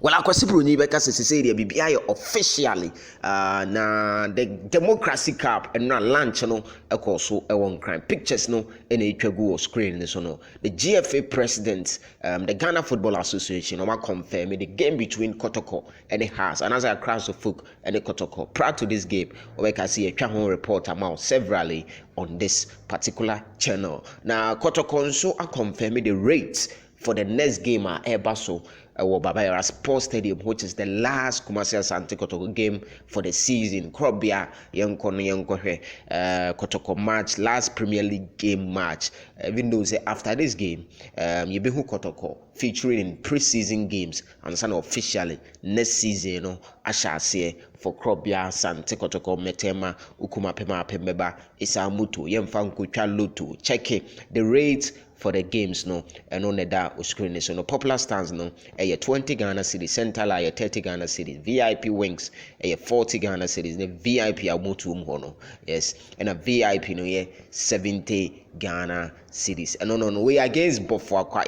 Well, akwasi broni beka say dey bibia officially na the Democracy Cup and na launch no ekoso e won crime pictures no e na etwagu screen ni so no the GFA president the Ghana Football Association no confirm the game between Kotoko and the Hearts and as a crowd of folk and the Kotoko. Prior to this game we can see a Twahon report amount severally on this particular channel. Now Kotoko so a confirm the rates for the next game at Ebaso Baba Sports Stadium, which is the last commercial Asante Kotoko game for the season. Krobia Kotoko match, last Premier League game match. Even though say after this game, Yebehu Kotoko featuring in pre-season games and some officially next season, you know, I shall say for Krobia Asante Kotoko Metema Ukuma Pema Pembeba Isamutu Yemfanku Chalutu checking the rates for the games no and on that screen so no popular stands no 20 Ghana cedis, center line 30 Ghana cedis, VIP wings 40 Ghana cedis, the VIP amutu no yes and a VIP no 70 Ghana cedis and no we against Bofoakwa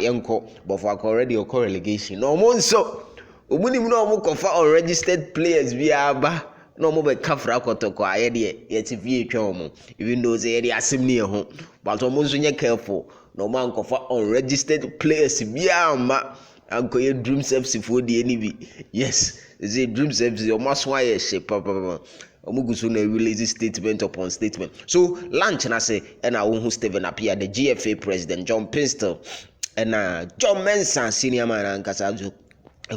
Bofoakwa already occur relegation no more so omunim no mo confer unregistered players via ba no mo be kafra Kotoko aye de yet vie twa mo even though say dey asem ne ho but mo nso nye careful no man confer unregistered players via ma anko ye dreams FC for the any yes say dreams FC o maso aye she papa omuguso na release statement upon statement so lunch na say na wo hu Stephen Appiah the GFA president John Pistol and John Mensah senior man and Kasajo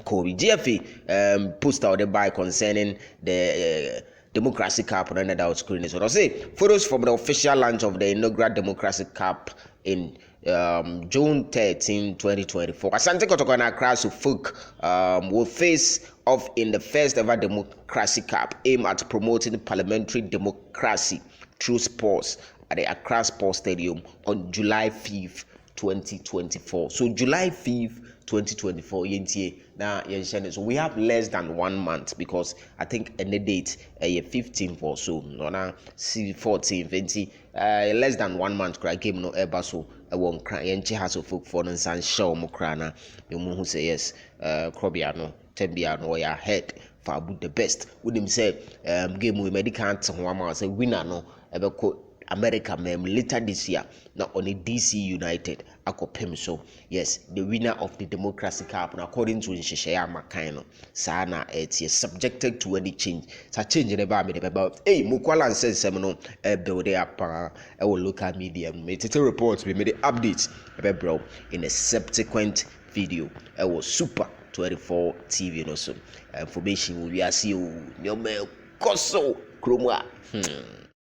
Kobe GFA post out the by concerning the Democracy Cup and another screen. So I say photos from the official launch of the inaugural Democracy Cup in June 13, 2024. Asante Kotoko and Accra folk will face off in the first ever Democracy Cup aimed at promoting parliamentary democracy through sports at the Accra Sports Stadium on July 5th, 2024. So July 5th, 2024 now so we have less than 1 month because I think any date 15th or so no na 14th 20 less than 1 month cry game no ever so won cry yenche has of folk for no san show mo cry na mu who say yes Krobia no Tembia no ya head for about the best with him say game we medical ho am say winner no ebeko America later this year now on a DC United akopem so yes the winner of the Democracy Cup and according to Nshishaya Makano sana it's subjected to any change so change in about hey Mukwala says seminal build up our local media made reports we made the updates bro in a subsequent video it was super 24 TV no so information we are see you koso kromwa